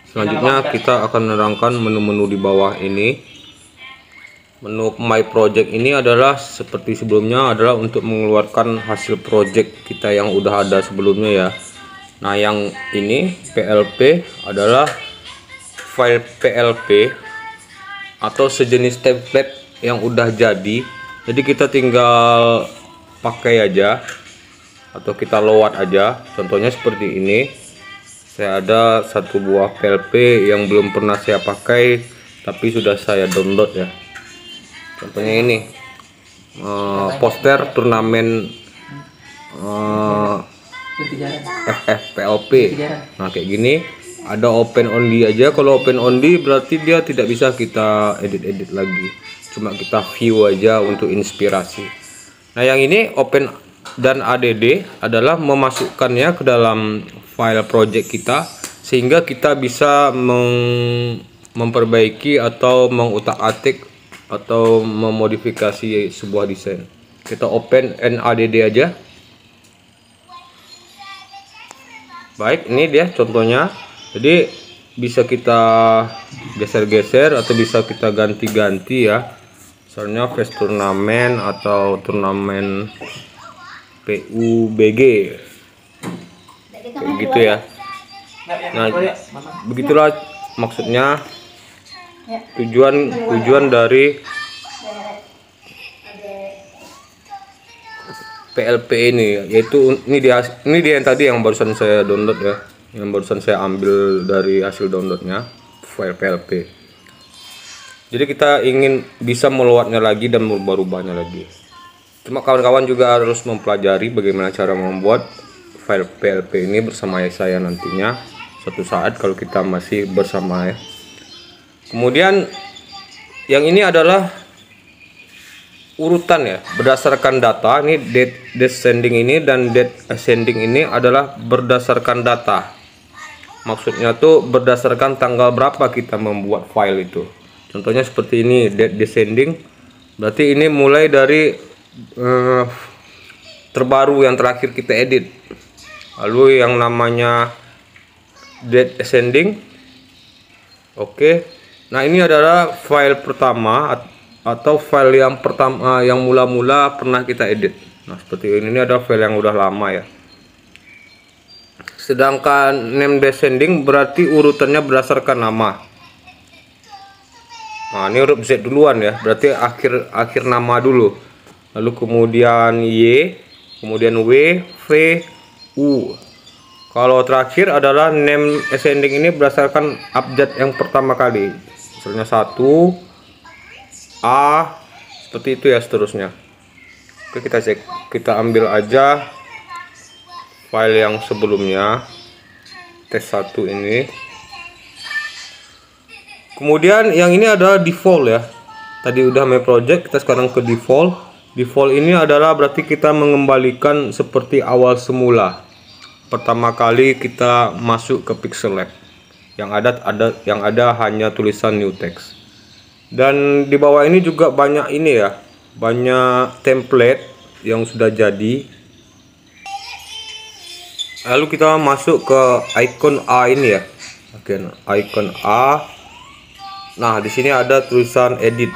Selanjutnya kita akan menerangkan menu-menu di bawah ini. Menu My Project ini adalah seperti sebelumnya, adalah untuk mengeluarkan hasil project kita yang udah ada sebelumnya ya. Nah, yang ini PLP adalah file PLP atau sejenis template yang udah jadi. Jadi kita tinggal pakai aja atau kita load aja. Contohnya seperti ini. Saya ada satu buah PLP yang belum pernah saya pakai tapi sudah saya download ya. Contohnya ini poster turnamen FFPLP. Nah, kayak gini ada open only aja. Kalau open only berarti dia tidak bisa kita edit lagi, cuma kita view aja untuk inspirasi. Nah, yang ini open dan add adalah memasukkannya ke dalam file project kita sehingga kita bisa memperbaiki atau mengutak-atik atau memodifikasi sebuah desain. Kita open and add aja. Baik, ini dia contohnya. Jadi bisa kita geser-geser atau bisa kita ganti-ganti ya. Misalnya face turnamen atau turnamen PUBG kayak gitu ya. Nah, begitulah maksudnya tujuan dari PLP ini, yaitu ini dia yang tadi yang barusan saya download ya, yang barusan saya ambil dari hasil downloadnya, file PLP. Jadi kita ingin bisa meluatnya lagi dan merubah-rubahnya lagi. Cuma kawan-kawan juga harus mempelajari bagaimana cara membuat file PLP ini bersama saya nantinya suatu saat kalau kita masih bersama ya. Kemudian yang ini adalah urutan ya, berdasarkan data. Ini date descending ini dan date ascending ini adalah berdasarkan data. Maksudnya tuh berdasarkan tanggal berapa kita membuat file itu. Contohnya seperti ini, date descending. Berarti ini mulai dari terbaru yang terakhir kita edit. Lalu yang namanya date ascending. Oke. Nah, ini adalah file pertama atau file yang pertama yang mula-mula pernah kita edit. Nah, seperti ini adalah file yang udah lama ya. Sedangkan name descending berarti urutannya berdasarkan nama. Nah, ini huruf Z duluan ya, berarti akhir nama dulu. Lalu kemudian Y, kemudian W, V, U. Kalau terakhir adalah name ascending ini berdasarkan abjad yang pertama kali. Misalnya 1 A, seperti itu ya seterusnya. Oke, kita cek, kita ambil aja file yang sebelumnya, tes 1 ini. Kemudian yang ini adalah default ya. Tadi udah My Project, kita sekarang ke default. Default ini adalah berarti kita mengembalikan seperti awal semula. Pertama kali kita masuk ke Pixel Lab. Yang ada hanya tulisan new text. Dan di bawah ini juga banyak ini ya, banyak template yang sudah jadi. Lalu kita masuk ke icon A ini ya. Oke, icon A. Nah, di sini ada tulisan edit.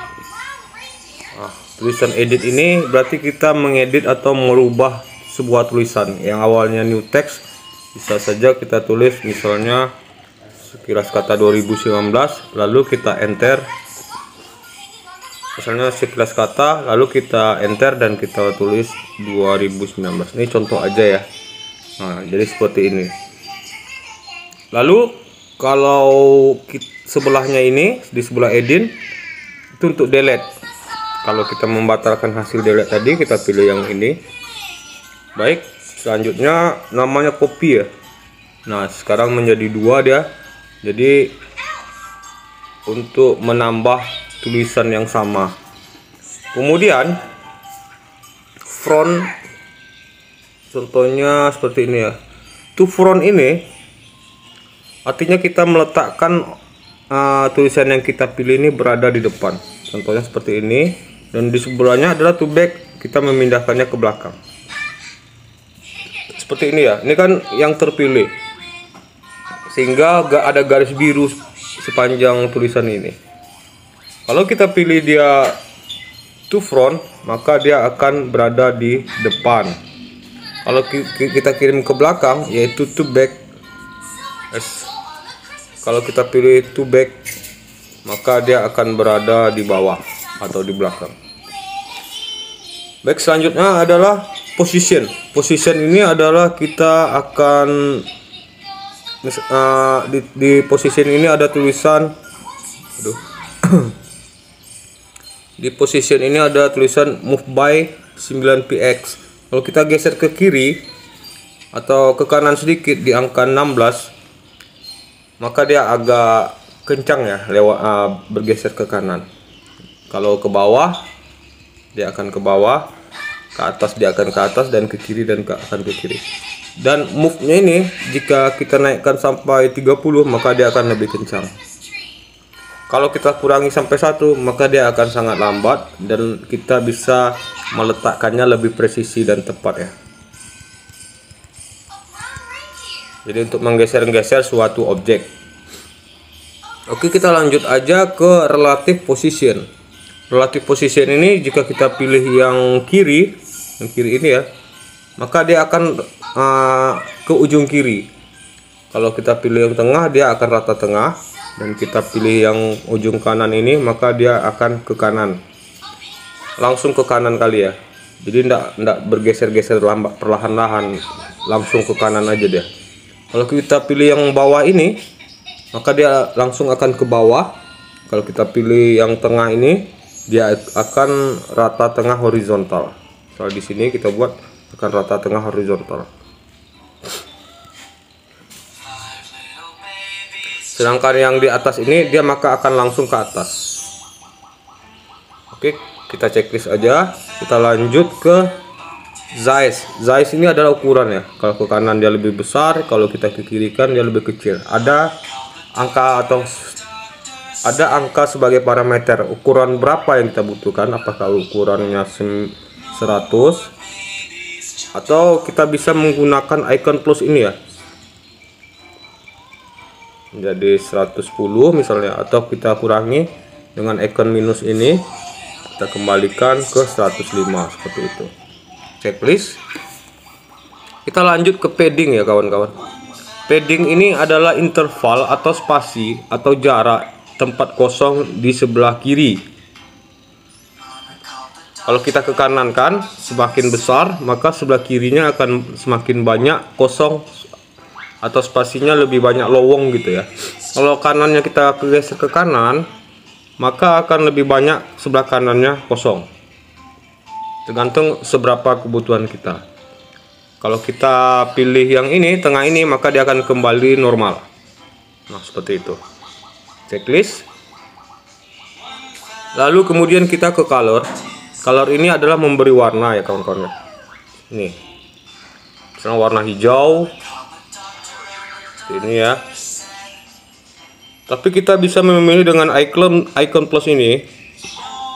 Nah, tulisan edit ini berarti kita mengedit atau merubah sebuah tulisan yang awalnya new text. Bisa saja kita tulis misalnya sekilas kata 2019, lalu kita enter. Misalnya sekilas kata, lalu kita enter dan kita tulis 2019. Ini contoh aja ya. Nah, jadi seperti ini. Lalu kalau sebelahnya ini, di sebelah edit itu untuk delete. Kalau kita membatalkan hasil delete tadi, kita pilih yang ini. Baik, selanjutnya namanya copy ya. Nah, sekarang menjadi 2 dia. Jadi untuk menambah tulisan yang sama. Kemudian front, contohnya seperti ini ya. To front ini artinya kita meletakkan tulisan yang kita pilih ini berada di depan. Contohnya seperti ini. Dan di sebelahnya adalah to back, kita memindahkannya ke belakang. Seperti ini ya. Ini kan yang terpilih. sehingga gak ada garis biru sepanjang tulisan ini. Kalau kita pilih dia to front, maka dia akan berada di depan. Kalau kita kirim ke belakang, yaitu to back. Kalau kita pilih to back, maka dia akan berada di bawah atau di belakang. Baik, selanjutnya adalah position. Position ini adalah kita akan di position ini ada tulisan di position ini ada tulisan move by 9px. Kalau kita geser ke kiri atau ke kanan sedikit di angka 16, maka dia agak kencang ya lewat bergeser ke kanan. Kalau ke bawah dia akan ke bawah, ke atas dia akan ke atas, dan ke kiri dan akan ke kiri. Dan move-nya ini jika kita naikkan sampai 30, maka dia akan lebih kencang. Kalau kita kurangi sampai 1, maka dia akan sangat lambat dan kita bisa meletakkannya lebih presisi dan tepat ya. Jadi untuk menggeser-geser suatu objek. Oke, kita lanjut aja ke relative position. Relative position ini jika kita pilih yang kiri ini ya, maka dia akan ke ujung kiri. Kalau kita pilih yang tengah, dia akan rata tengah, dan kita pilih yang ujung kanan ini, maka dia akan ke kanan. Langsung ke kanan kali ya. Jadi ndak bergeser-geser lambat perlahan-lahan, langsung ke kanan aja dia. Kalau kita pilih yang bawah ini, maka dia langsung akan ke bawah. Kalau kita pilih yang tengah ini, dia akan rata tengah horizontal. Soal di sini kita buat akan rata tengah horizontal. Sedangkan yang di atas ini dia maka akan langsung ke atas. Oke, kita checklist aja. Kita lanjut ke size. Size ini adalah ukuran ya. Kalau ke kanan dia lebih besar, kalau kita ke kiri kan dia lebih kecil. Ada angka sebagai parameter ukuran berapa yang kita butuhkan. Apakah ukurannya 100 atau kita bisa menggunakan icon plus ini ya, jadi 110 misalnya, atau kita kurangi dengan icon minus ini, kita kembalikan ke 105 seperti itu. Checklist. Kita lanjut ke padding ya kawan-kawan. Padding ini adalah interval atau spasi atau jarak tempat kosong di sebelah kiri. Kalau kita ke kanan kan semakin besar, maka sebelah kirinya akan semakin banyak kosong atau spasinya lebih banyak lowong gitu ya. Kalau kanannya kita geser ke kanan, maka akan lebih banyak sebelah kanannya kosong. Tergantung seberapa kebutuhan kita. Kalau kita pilih yang ini, tengah ini, maka dia akan kembali normal. Nah, seperti itu. Checklist. Lalu kemudian kita ke color. Color ini adalah memberi warna ya kawan-kawan. Ini. Misalnya warna hijau. Ini ya. Tapi kita bisa memilih dengan icon plus ini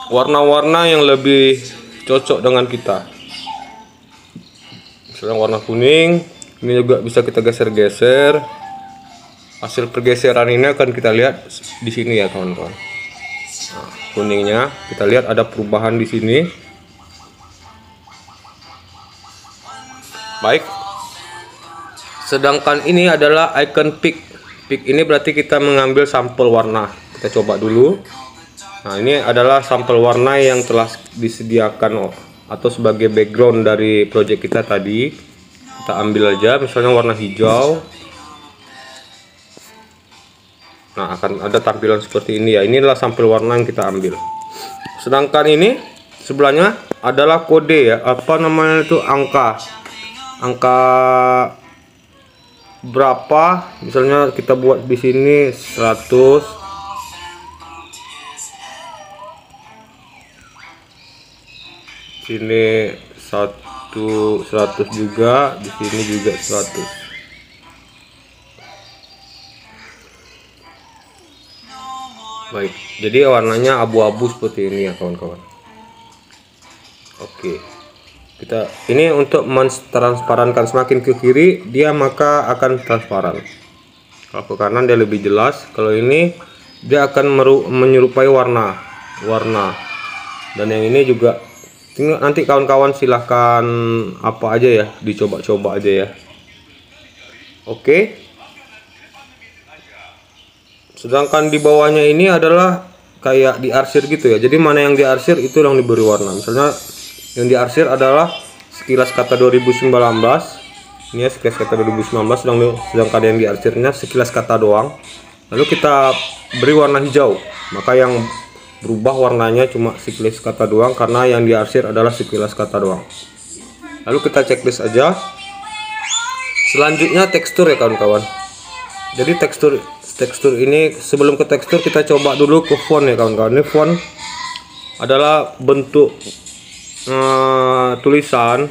warna-warna yang lebih cocok dengan kita. Misalnya warna kuning, ini juga bisa kita geser-geser. Hasil pergeseran ini akan kita lihat di sini ya kawan-kawan. Nah, kuningnya kita lihat ada perubahan di sini. Baik. Sedangkan ini adalah icon pick. Pick ini berarti kita mengambil sampel warna. Kita coba dulu. Nah, ini adalah sampel warna yang telah disediakan atau sebagai background dari project kita tadi. Kita ambil aja misalnya warna hijau. Nah, akan ada tampilan seperti ini ya. Inilah sampel warna yang kita ambil. Sedangkan ini sebelahnya adalah kode ya. Apa namanya itu, angka berapa? Misalnya kita buat di sini 100. Sini 100 juga, di sini juga 100. Baik, jadi warnanya abu-abu seperti ini ya kawan-kawan. Oke, kita ini untuk mentransparankan, semakin ke kiri dia maka akan transparan. Kalau ke kanan dia lebih jelas. Kalau ini dia akan menyerupai warna. Dan yang ini juga nanti kawan-kawan silahkan apa aja ya, dicoba-coba aja ya. Oke. Sedangkan di bawahnya ini adalah kayak diarsir gitu ya. Jadi mana yang diarsir itu yang diberi warna. Misalnya yang diarsir adalah sekilas kata 2019. Ini ya sekilas kata 2019, sedangkan yang diarsirnya sekilas kata doang. Lalu kita beri warna hijau, maka yang berubah warnanya cuma sekilas kata doang, karena yang diarsir adalah sekilas kata doang. Lalu kita checklist aja. Selanjutnya tekstur ya kawan-kawan. Jadi tekstur ini, sebelum ke tekstur kita coba dulu ke font ya kawan-kawan. Ini font adalah bentuk tulisan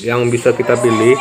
yang bisa kita pilih.